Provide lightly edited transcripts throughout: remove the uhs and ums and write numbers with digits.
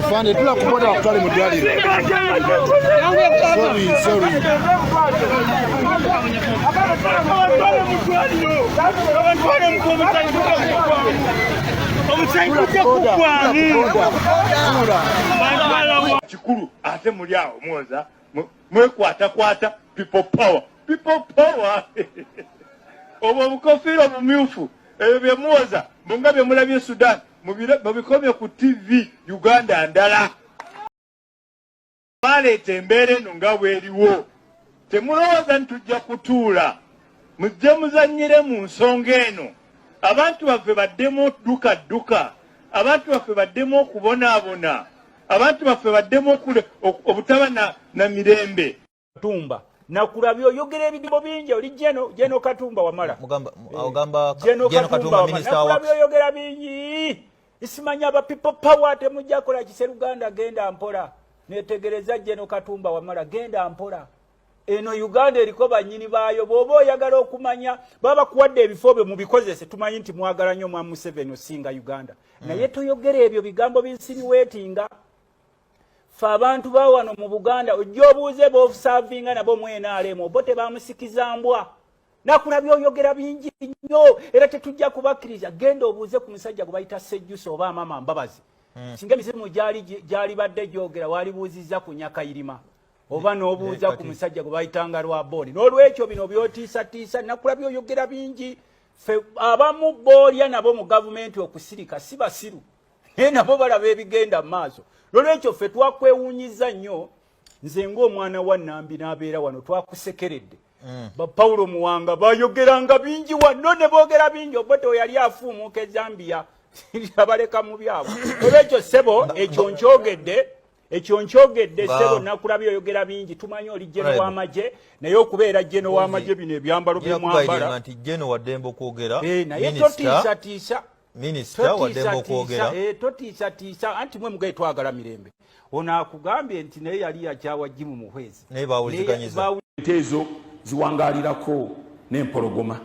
Afande, tula kupota wakutwali mudwali. Sorry. Chikuru ate muli awo mwoza mwekwata people power obwo bukofira bumyufu ebyo bye mwoza munga bye mulabye Sudan mubikomye ku TV Uganda ndala balete mbere nunga bweriwo temulowooza ntujja kutuula mujje muzanyire mu nsonga eno abantu baffe baddemu duka abantu baffe baddemu okubonaabona abantu baffe baddemu obutaba na mirembe Katumba nakulabyo yogera ebigambo bingi oli Jeno Katumba Wamala ogamba Jeno Katumba minister wa nakulabyo yogera bingi isimanya aba people power temujja kola kiseruganda genda mpola netegereza Jeno Katumba Wamala genda mpola eno Uganda eriko banyini baayo bobo oyagala okumanya baba kuwadde ebifobe mu bikozese tumanyi nti mwagala nnyo mwa Museveni osinga Uganda naye toyogera ebyo bigambo binsinuwetinga fa abantu bawano mu Buganda ojjo obuuze bo servinga nabo mwena alemo bote bamusikizambwa nakulabyo oyogera bingi nnyo era tetujja kubakkiriza genda obuuze ku musajja gubayita Sejjuso oba Mama Mbabazi singa misimu gyali badde gyogera walibuuzizza ku Nyakayirima oba n'obuuza ku musajja gubayitanga Lwaboni n'olwekyo bino byotiisa nakulabyo oyogera bingi fe abamu boolya nabo mu gavumenti okusirika si basiru nabo balaba ebigenda mu maaso n'olwekyo ffe twakwewuunyiza nnyo nze ng'omwana wa Nambi n'abeera wano twakusekeredde ba Paulo Muwanga bayogeranga bingi wano ne boogera bingi obote oyali afuumuuka e Zambia abaleka mu byabo olwekyo ssebo ekyo nkyogedde ssebo nakulabyo oyogera bingi tumanyi oli Jeno w'amagye naye okubeera Jeno w'amagye bino ebyambalo bye mwambala nti Jeno waddembe okwogera naye totiisatiisa Minister waddembe okwogera totiisatiisa anti mwe mugaye twagala mirembe ono akugambye nti naye yali yakyawa Jimu Muhwezi naye bawuliziganyiza enteezo ziwangaalirako n'empologoma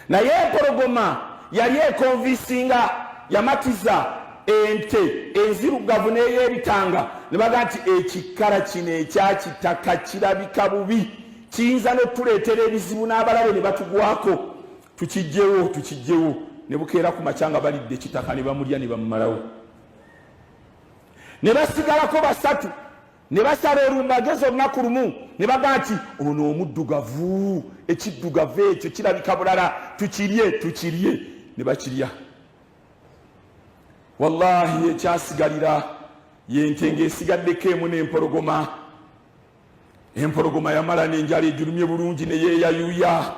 naye empologoma yali ekonvisinga yamatiza ente enzirugavu n'ey'ebitanga ne baga nti ekikkala kino ekyakitaka kirabika bubi kiyinza n'otuleetera ebizibu n'abalabe ne batugwako tukijjewo ne bukeera ku makyanga balidde kitaka ne bamulya ne bamumalawo ne basigalako basatu ne basala olumagezi olunaku lumu ne baga nti ono omuddugavu ekiddugavu ekyo kirabika bulala tukirye ne bakirya wallahi ekyasigalira yente ng'esigaddeko emu n'empologoma yamala n'enjala ejulumye bulungi ne yeeyayuuya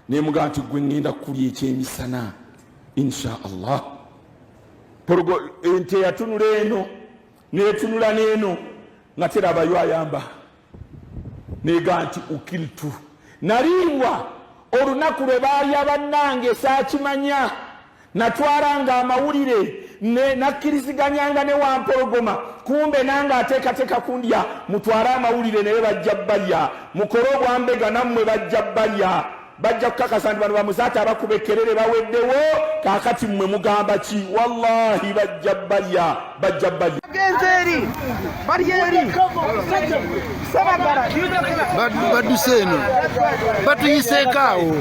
nemuga nti gwe ngenda kulya ekyemisana insha Allah ente yatunula eno netunula n'eno nga terabayo ayamba nega nti ukiltu nalimbwa olunaku lwe baalya bannange saakimanya natwalanga amawulire nakkiriziganyanga ne wampologoma kumbe nange ateekateeka kundya mutwale amawulire naye bajja balya mukole obwambega nammwe bajja balya bajja kukakasa nti bano bamuzaata abakuba ekkerere baweddewo kaakati mmwe mugamba ki wallahi bajja balya Genzeri bariyeri sabagara baduse eno batuyiseekaawo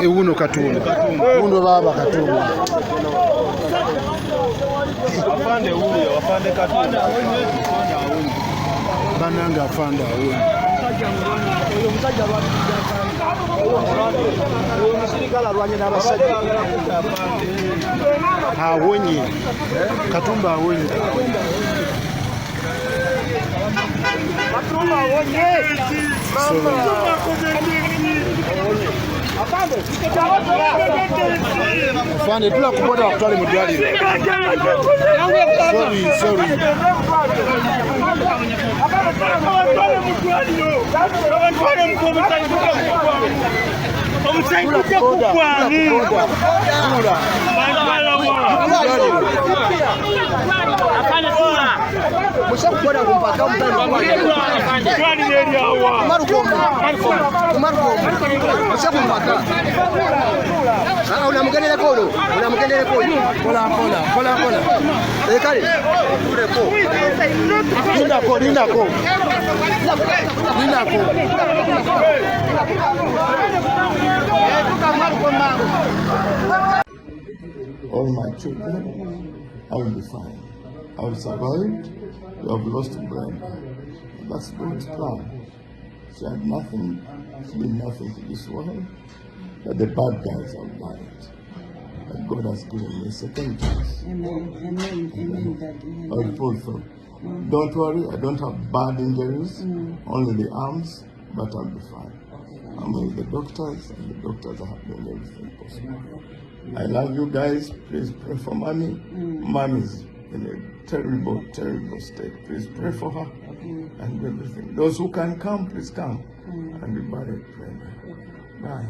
ewuno Katumba uno baba Katumba afande huyo afande Katumba bananga afande awo awonye Katumba awonye afande tula kupota wakutwale mudwaliro sorry omusanyi kujja kuggwamu Unamgendelea kolo. Pola. Kali. Linda ko. All my children, I will be fine. I will survive. You have lost Brenda. That's God's plan. She had nothing. She did nothing to this world. But the bad guys have died. And God has given me a second chance. Amen. I will pull through. Don't worry, I don't have bad injuries, only the arms, but I'll be fine. I'm with the doctors, and the doctors are doing everything possible. I love you guys. Please pray for Mommy. Mommy's in a terrible, terrible state. Please pray for her and everything. Those who can come, please come. And be buried. Bye.